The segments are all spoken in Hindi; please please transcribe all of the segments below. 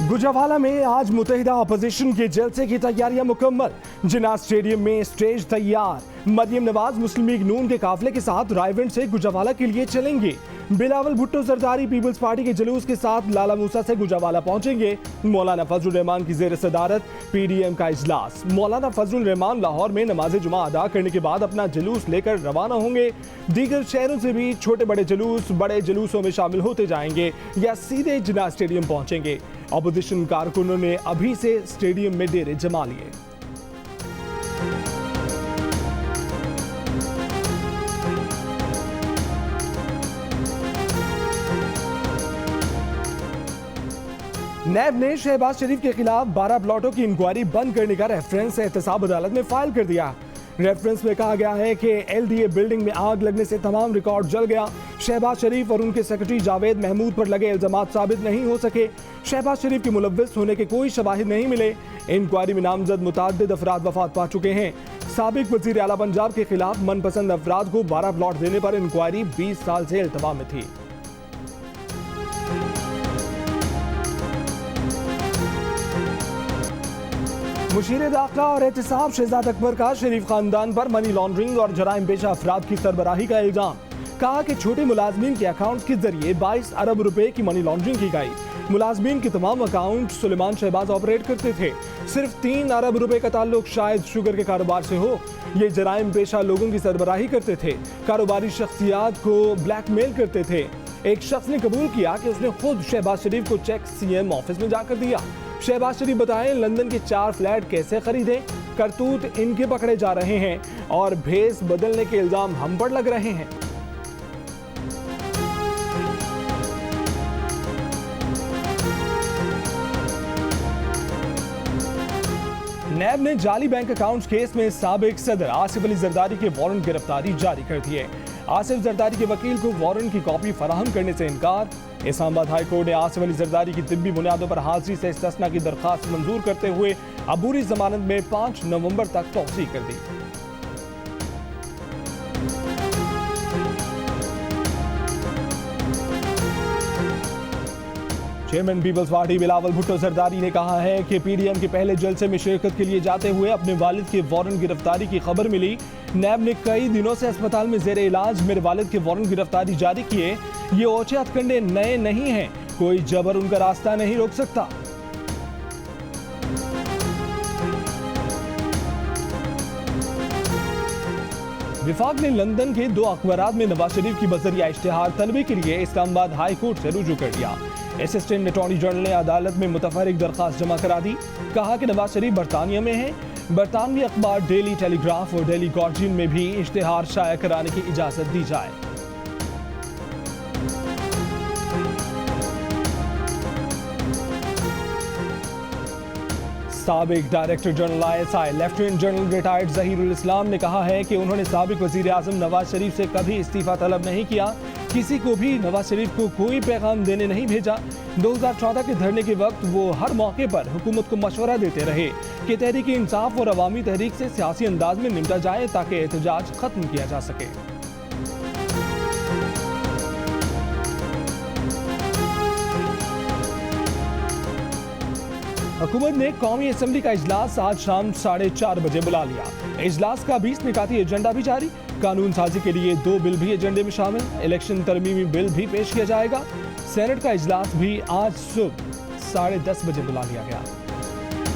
गुजरावाला में आज मुत्तहिदा अपोजिशन के जलसे की तैयारियां मुकम्मल। जिन्ना स्टेडियम में स्टेज तैयार। मरियम नवाज मुस्लिम लीग नून के काफिले के साथ रायगढ़ से गुजरावाला के लिए चलेंगे। बिलावल भुट्टो जरदारी पीपल्स पार्टी के जुलूस के साथ लाला मूसा से गुजरावाला पहुंचेंगे। मौलाना फजलुर रहमान की जेर सदारत पीडीएम का इजलास। मौलाना फजलुर रहमान लाहौर में नमाज जुमा अदा करने के बाद अपना जुलूस लेकर रवाना होंगे। दीगर शहरों से भी छोटे बड़े जुलूस बड़े जुलूसों में शामिल होते जाएंगे या सीधे जिन्ना स्टेडियम पहुंचेंगे। अपोजिशन कारकुनों ने अभी से स्टेडियम में डेरे जमा लिए। नैब ने शहबाज शरीफ के खिलाफ 12 प्लॉटों की इंक्वायरी बंद करने का रेफरेंस एहतसाब अदालत में फाइल कर दिया। रेफरेंस में कहा गया है कि एलडीए बिल्डिंग में आग लगने से तमाम रिकॉर्ड जल गया। शहबाज शरीफ और उनके सेक्रेटरी जावेद महमूद पर लगे इल्जामात साबित नहीं हो सके। शहबाज शरीफ के मुलव्विस होने के कोई शवाहिद नहीं मिले। इंक्वायरी में नामजद मुताद्दिद अफराद वफात पा चुके हैं। साबिक वजीर आला पंजाब के खिलाफ मनपसंद अफराद को 12 प्लॉट देने पर इंक्वायरी 20 साल से इल्तवा में थी। मुशीर दाखिला और एहतिसाब शहजाद अकबर का शरीफ खानदान पर मनी लॉन्ड्रिंग और जराइम पेशा अफराद की सरबराही का इल्जाम। कहा कि छोटे मुलाजमीन के अकाउंट के जरिए 22 अरब रुपए की मनी लॉन्ड्रिंग की गई। मुलाजमीन के तमाम अकाउंट सुलेमान शहबाज ऑपरेट करते थे। सिर्फ 3 अरब रुपए का ताल्लुक शायद शुगर के कारोबार से हो। ये जराइम पेशा लोगों की सरबराही करते थे, कारोबारी शख्सियात को ब्लैकमेल करते थे। एक शख्स ने कबूल किया कि उसने खुद शहबाज शरीफ को चेक सीएम ऑफिस में जाकर दिया। शहबाज शरीफ बताएं लंदन के 4 फ्लैट कैसे खरीदे, करतूत इनके पकड़े जा रहे हैं और भेस बदलने के इल्जाम हम पर लग रहे हैं। नैब ने जाली बैंक अकाउंट्स केस में साबिक सदर आसिफ अली जरदारी के वारंट गिरफ्तारी जारी कर दिए। आसिफ जरदारी के वकील को वारंट की कॉपी फराहम करने से इनकार। इस्लामाबाद हाई कोर्ट ने आसिफ अली जरदारी की तिब्बी बुनियादों पर हाजिरी से इस्तिस्ना की दरखास्त मंजूर करते हुए अबूरी जमानत में 5 नवंबर तक तौसीह कर दी। चेयरमैन पीपल्स पार्टी बिलावल भुट्टो जरदारी ने कहा है कि पीडीएम के पहले जलसे में शिरकत के लिए जाते हुए अपने वालिद के वारंट गिरफ्तारी की खबर मिली। नैब ने कई दिनों से अस्पताल में जेर इलाज मेरे वालिद के वारंट गिरफ्तारी जारी किए। ये ओछे हथकंडे नए नहीं हैं, कोई जबर उनका रास्ता नहीं रोक सकता। विफाक ने लंदन के 2 अखबारात में नवाज शरीफ की बजरिया इश्तिहार तलबी के लिए इस्लामाबाद हाई कोर्ट से रुजू कर लिया। असिस्टेंट अटॉर्नी जनरल ने अदालत में मुतफरिक दरखास्त जमा करा दी। कहा कि नवाज शरीफ बरतानिया में है, बरतानवी अखबार डेली टेलीग्राफ और डेली गार्जियन में भी इश्तिहार शाया कराने की इजाजत दी जाए। साबिक director general ISI lieutenant general retired Zaheerul Islam ने कहा है कि उन्होंने साबिक वजीर आजम नवाज शरीफ से कभी इस्तीफा तलब नहीं किया। किसी को भी नवाज शरीफ को कोई पैगाम देने नहीं भेजा। 2014 के धरने के वक्त वो हर मौके पर हुकूमत को मशवरा देते रहे कि तहरीक इंसाफ और अवामी तहरीक से सियासी अंदाज में निपटा जाए ताकि एहतजाज खत्म किया जा सके। हुकूमत ने कौमी असेंबली का इजलास आज शाम 4:30 बजे बुला लिया। इजलास का 20 निकाती एजेंडा भी जारी। कानून साजी के लिए 2 बिल भी एजेंडे में शामिल। इलेक्शन तरमीमी बिल भी पेश किया जाएगा। सेनेट का इजलास भी आज सुबह 10:30 बजे बुला लिया गया।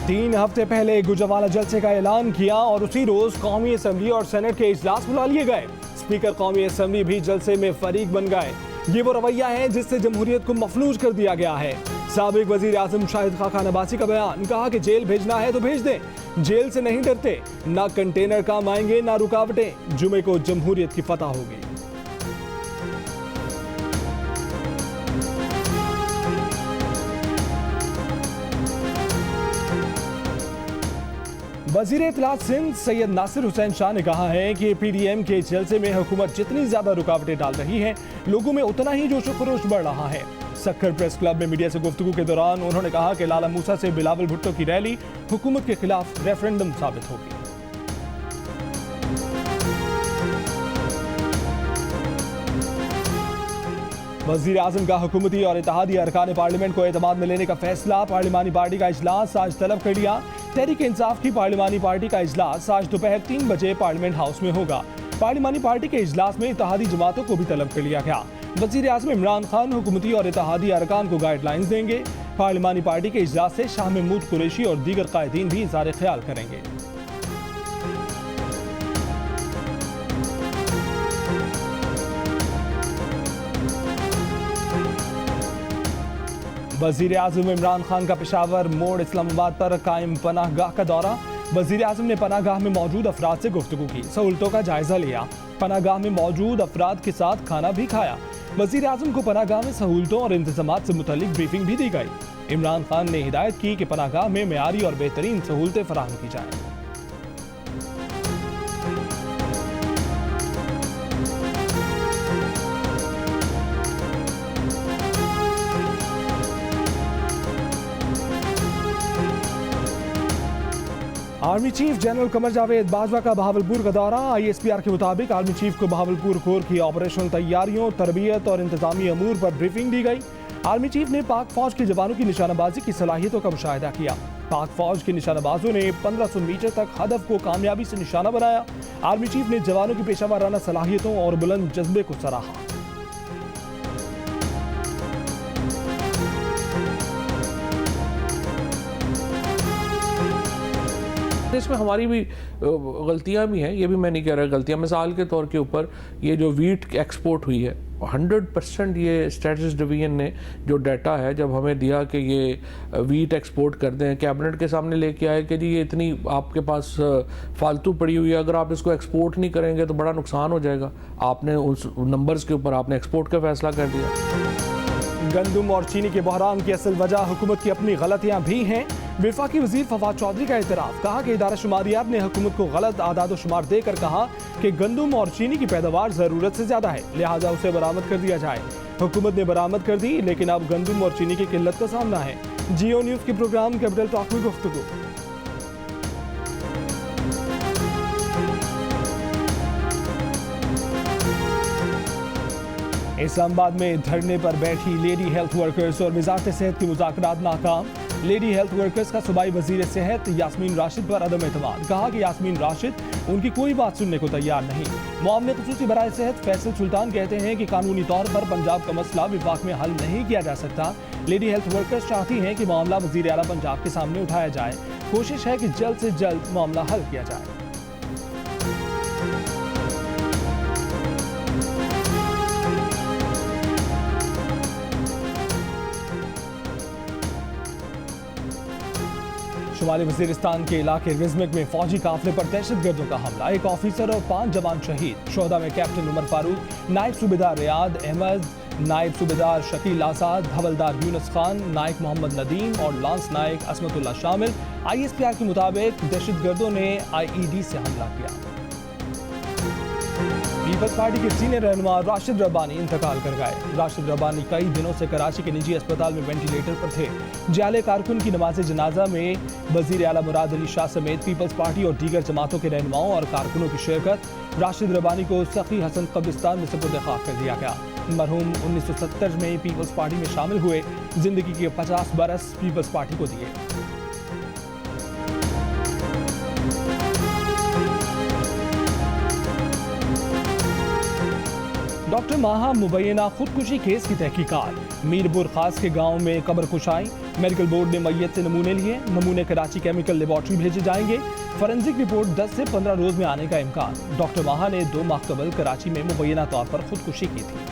3 हफ्ते पहले गुजरावाला जलसे का ऐलान किया और उसी रोज कौमी असेंबली और सेनेट के इजलास बुला लिए गए। स्पीकर कौमी असेंबली भी जलसे में फरीक बन गए। ये वो रवैया है जिससे जमहूरियत को मफलूज कर दिया गया है। साबिक वजीर आजम शाहिद खान अब्बासी का बयान। कहा कि जेल भेजना है तो भेज दें, जेल से नहीं डरते। ना कंटेनर काम आएंगे ना रुकावटें। जुमे को जमहूरियत की फतह होगी। वजीर इत्तलात सिंध सैयद नासिर हुसैन शाह ने कहा है कि पीडीएम के जलसे में हुकूमत जितनी ज्यादा रुकावटें डाल रही है, लोगों में उतना ही जोश व खरोश बढ़ रहा है। सक्खर प्रेस क्लब में मीडिया से गुफ्तगू के दौरान उन्होंने कहा कि लाला मूसा से बिलावल भुट्टो की रैली हुकूमत के खिलाफ रेफरेंडम साबित होगी। वज़ीर आज़म का हुकूमती और इत्तेहादी अरकान पार्लियामेंट को एतमाद में लेने का फैसला। पार्लिमानी पार्टी का इजलास आज तलब कर लिया। तहरीक इंसाफ की पार्लिमानी पार्टी का इजलास आज दोपहर 3 बजे पार्लियामेंट हाउस में होगा। पार्लिमानी पार्टी के इजलास में इत्तेहादी जमातों को भी तलब कर लिया गया। वज़ीर आज़म इमरान खान हुकूमती और इत्तेहादी अरकान को गाइडलाइंस देंगे। पार्लिमानी पार्टी के इजलास से शाह महमूद कुरैशी और दीगर कायदीन भी इज़हार ख्याल करेंगे। वज़ीर आज़म इमरान खान का पेशावर मोड़ इस्लामाबाद पर कायम पनाहगाह का दौरा। वज़ीर आज़म ने पनाहगाह में मौजूद अफराद से गुफ्तगू की, सहूलतों का जायजा लिया। पनाहगाह में मौजूद अफराद के साथ खाना भी खाया। वज़ीर आज़म को पनाहगाह में सहूलतों और इंतज़ामात से मुतल्लिक ब्रीफिंग भी दी गई। इमरान खान ने हिदायत की कि पनाहगाह में मेयारी और बेहतरीन सहूलतें फराहम की जाएँ। Army chief general Qamar Javed Bajwa का बहावलपुर का दौरा। ISPR के मुताबिक आर्मी चीफ को बहावलपुर कोर की ऑपरेशनल तैयारियों, तरबियत और इंतजामी अमूर पर ब्रीफिंग दी गई। आर्मी चीफ ने पाक फौज के जवानों की निशानाबाजी की सलाहियतों का मुशाहिदा किया। पाक फौज के निशानाबाजों ने 1500 मीटर तक हदफ को कामयाबी से निशाना बनाया। आर्मी चीफ ने जवानों की पेशा वाराना सलाहियतों और बुलंद जज्बे को सराहा। इसमें हमारी भी गलतियां भी हैं, ये भी मैं नहीं कह रहा गलतियां। मिसाल के तौर के ऊपर ये जो वीट एक्सपोर्ट हुई है 100% ये स्टैटिस्टिक्स डिवीजन ने जो डाटा है जब हमें दिया कि ये वीट एक्सपोर्ट करते हैं, कैबिनेट के सामने लेके आए कि जी ये इतनी आपके पास फालतू पड़ी हुई है, अगर आप इसको एक्सपोर्ट नहीं करेंगे तो बड़ा नुकसान हो जाएगा। आपने उस नंबर्स के ऊपर आपने एक्सपोर्ट का फैसला कर दिया। गंदम और चीनी के बहरान की असल वजह हुकूमत की अपनी गलतियां भी हैं। वफाकी वजीर फवाद चौधरी का एतराफ़, कहा कि इदारा शुमारियात ने हुकूमत को गलत आदाद शुमार देकर कहा कि गंदम और चीनी की पैदावार ज़रूरत से ज़्यादा है, लिहाजा उसे बरामद कर दिया जाए। हुकूमत ने बरामद कर दी, लेकिन अब गंदम और चीनी की किल्लत का सामना है। जियो न्यूज़ के प्रोग्राम कैपिटल टॉक में गुफ्तगू। इस्लामाबाद में धरने पर बैठी लेडी हेल्थ वर्कर्स और वजारत सेहत के मुज़ाकरात नाकाम। लेडी हेल्थ वर्कर्स का सूबाई वजीर सेहत यास्मीन राशिद पर अदम एतमाद, कहा कि यास्मीन राशिद उनकी कोई बात सुनने को तैयार नहीं। मामले खुसूसी बराए सेहत फैसल सुल्तान कहते हैं कि कानूनी तौर पर पंजाब का मसला विफाक में हल नहीं किया जा सकता। लेडी हेल्थ वर्कर्स चाहती हैं कि मामला वजीर आला पंजाब के सामने उठाया जाए। कोशिश है कि जल्द से जल्द मामला हल किया जाए। शुमाली वजीरिस्तान के इलाके रिजमिक में फौजी काफिले पर दहशतगर्दों का हमला, एक ऑफिसर और 5 जवान शहीद। शोहदा में कैप्टन उमर फारूक, नायब सूबेदार रियाद अहमद, नायब सूबेदार शकील आजाद, हवलदार यूनुस खान, नायक मोहम्मद नदीम और लांस नायक असमतुल्ला शामिल। ISPR के मुताबिक दहशतगर्दों ने IED से हमला किया। पीपल्स पार्टी के सीनियर रहनुमा राशिद रब्बानी इंतकाल कर गए। राशिद रब्बानी कई दिनों से कराची के निजी अस्पताल में वेंटिलेटर पर थे। जाले कारकुन की नमाज जनाजा में वजीर आला मुराद अली शाह समेत पीपल्स पार्टी और दीगर जमातों के रहनुमाओं और कारकुनों की शिरकत। राशिद रब्बानी को सखी हसन कब्रिस्तान में सुपुर्द खाक कर दिया गया। मरहूम 1970 में पीपल्स पार्टी में शामिल हुए, जिंदगी के 50 बरस पीपल्स पार्टी को दिए। डॉक्टर माहा मुबैना खुदकुशी केस की तहकीकात। मीरपुर खास के गांव में कब्र कुशाई। मेडिकल बोर्ड ने मैयत से नमूने लिए। नमूने कराची केमिकल लेबॉर्ट्री भेजे जाएंगे। फॉरेंसिक रिपोर्ट 10 से 15 रोज में आने का इम्कान। डॉक्टर माहा ने 2 माह कबल कराची में मुबैना तौर पर खुदकुशी की थी।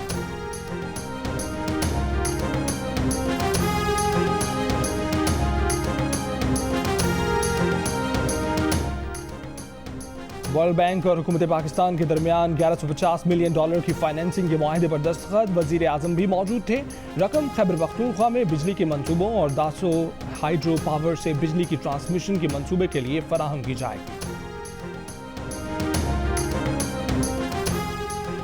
वर्ल्ड बैंक और हुकूमत पाकिस्तान के दरमियान $1150 मिलियन की फाइनेंसिंग के मुआहदे पर दस्तखत। वजीर आजम भी मौजूद थे। रकम खैबर पख्तूनख्वा में बिजली के मंसूबों और दासो हाइड्रो पावर से बिजली की ट्रांसमिशन के मंसूबे के लिए फराहम की जाएगी।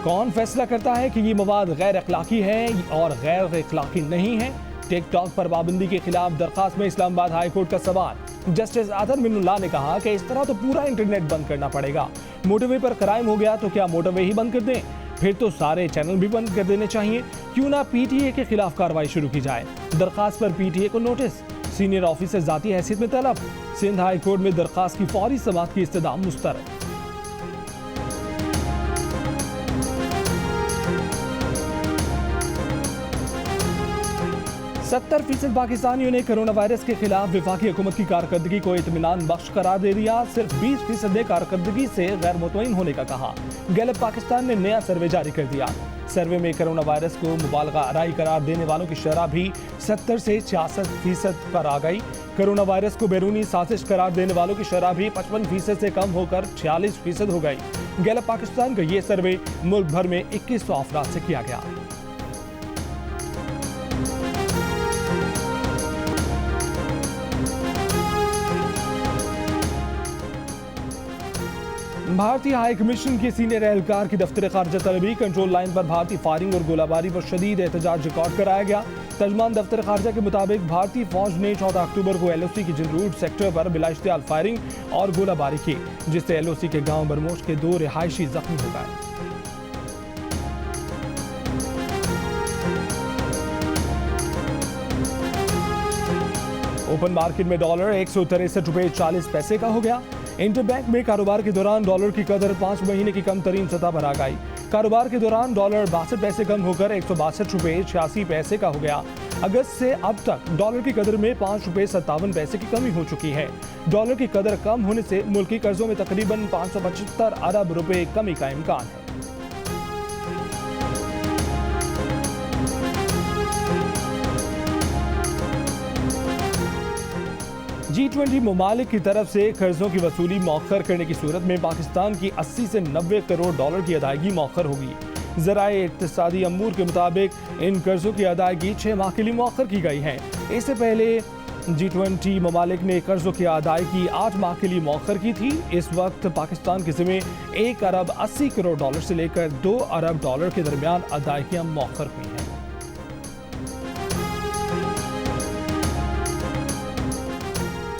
कौन फैसला करता है कि ये मवाद गैर अखलाकी है और गैर अखलाकी नहीं है? टिकटॉक पर पाबंदी के खिलाफ दरखास्त में इस्लामाबाद हाई कोर्ट का सवाल। जस्टिस आदर मिनुल्लाह ने कहा कि इस तरह तो पूरा इंटरनेट बंद करना पड़ेगा। मोटरवे पर क्राइम हो गया तो क्या मोटरवे ही बंद कर दें? फिर तो सारे चैनल भी बंद कर देने चाहिए। क्यों ना पीटीए के खिलाफ कार्रवाई शुरू की जाए। दरखास्त पर पीटीए को नोटिस, सीनियर ऑफिसर जाती हैसियत में तलब। सिंध हाई कोर्ट में दरखास्त की फौरी समाअत की इस्तदा मुस्तरद। 70% पाकिस्तानियों ने कोरोना वायरस के खिलाफ वफाकी हुकूमत की कारकर्दगी को इत्मीनान बख्श करार दे दिया। सिर्फ 20% ने कारकर्दगी से गैर मुतमईन होने का कहा। गैलप पाकिस्तान ने नया सर्वे जारी कर दिया। सर्वे में कोरोना वायरस को मुबालगा आराई करार देने वालों की शरह भी 70 से 66% पर आ गई। कोरोना वायरस को बैरूनी साजिश करार देने वालों की शरह भी 55% से कम होकर 46% हो गई। गैलप पाकिस्तान का ये सर्वे मुल्क भर में 2100 अफराद से किया गया। भारतीय हाई कमीशन के सीनियर एहलकार की दफ्तर खारजा तलबी कंट्रोल लाइन पर भारतीय फायरिंग और गोलाबारी पर शदीद एहतजाज रिकॉर्ड कराया गया। तर्जमान दफ्तर खारजा के मुताबिक भारतीय फौज ने 14 अक्टूबर को LOC की जिलरूट सेक्टर पर बिलाइश्तियाल फायरिंग और गोलाबारी की, जिससे LOC के गांव बरमोश के 2 रिहायशी जख्मी हो गए। ओपन मार्केट में डॉलर 163 रुपए 40 पैसे का हो गया। इंटरबैंक में कारोबार के दौरान डॉलर की कदर 5 महीने की कम तरीन सतह पर आ गई। कारोबार के दौरान डॉलर 62 पैसे कम होकर 162 रुपए 86 पैसे का हो गया। अगस्त से अब तक डॉलर की कदर में 5 रुपए 57 पैसे की कमी हो चुकी है। डॉलर की कदर कम होने से मुल्की कर्जों में तकरीबन 575 अरब रुपए कमी का इम्कान है। G20 ममालिक की तरफ से कर्जों की वसूली मौखर करने की सूरत में पाकिस्तान की 80 से 90 करोड़ डॉलर की अदायगी मौखर होगी। ज़राए इक्तिसादी अमूर के मुताबिक इन कर्जों की अदायगी 6 माह के लिए मौखर की गई है। इससे पहले G20 ममालिक ने कर्जों की अदायगी 8 माह के लिए मौखर की थी। इस वक्त पाकिस्तान के ज़िम्मे 1 अरब 80 करोड़ डॉलर से लेकर 2 अरब डॉलर के दरमियान अदायगियाँ मौखर हुई हैं।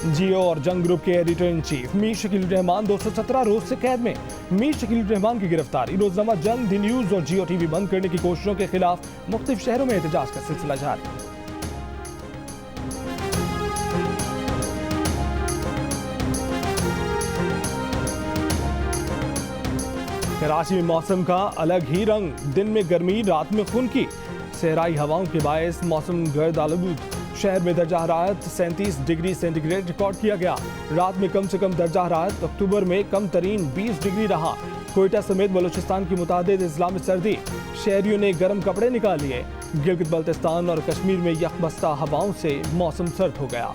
जियो और जंग ग्रुप के editor in chief Mir Shakeel Rahman 217 रोज से कैद में। मीर शकील रहमान की गिरफ्तारी, रोजनामा जंग, दी न्यूज और जियो टीवी बंद करने की कोशिशों के खिलाफ मुख्तलिफ शहरों में एहतजाज का सिलसिला जारी। कराची में मौसम का अलग ही रंग, दिन में गर्मी, रात में खुनकी। सहराई हवाओं के बायस मौसम गर्द आलूद। शहर में दर्जा हरारत 37 डिग्री सेंटीग्रेड रिकॉर्ड किया गया। रात में कम से कम दर्जा हरारत अक्टूबर में कम तरीन 20 डिग्री रहा। कोयटा समेत बलूचिस्तान की मुतादिद अजला में सर्दी, शहरियों ने गर्म कपड़े निकाल लिए। गिलगित बल्तिस्तान और कश्मीर में यकबस्ता हवाओं से मौसम सर्द हो गया।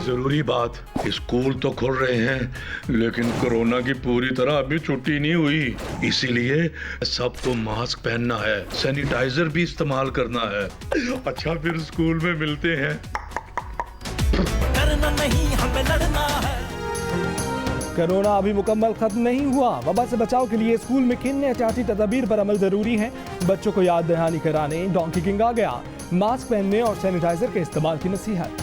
जरूरी बात, स्कूल तो खुल रहे हैं लेकिन कोरोना की पूरी तरह अभी छुट्टी नहीं हुई, इसीलिए सबको मास्क पहनना है, सैनिटाइजर भी इस्तेमाल करना है। अच्छा, फिर स्कूल में मिलते हैं। डरना नहीं, हमें लड़ना है। कोरोना अभी मुकम्मल खत्म नहीं हुआ। वबा से बचाव के लिए स्कूल में किन एहतियाती तदबीर पर अमल जरूरी है। बच्चों को याद दहानी कराने डोंकी किंग आ गया। मास्क पहनने और सैनिटाइजर के इस्तेमाल की नसीहत।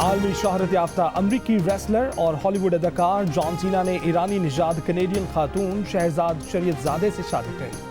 आलमी शोहरत याफ्ता अमरीकी रेसलर और हॉलीवुड अदाकार जॉन सीना ने ईरानी निजाद कनेडियन खातून शहजाद शरीयतजादे से शादी कर ली।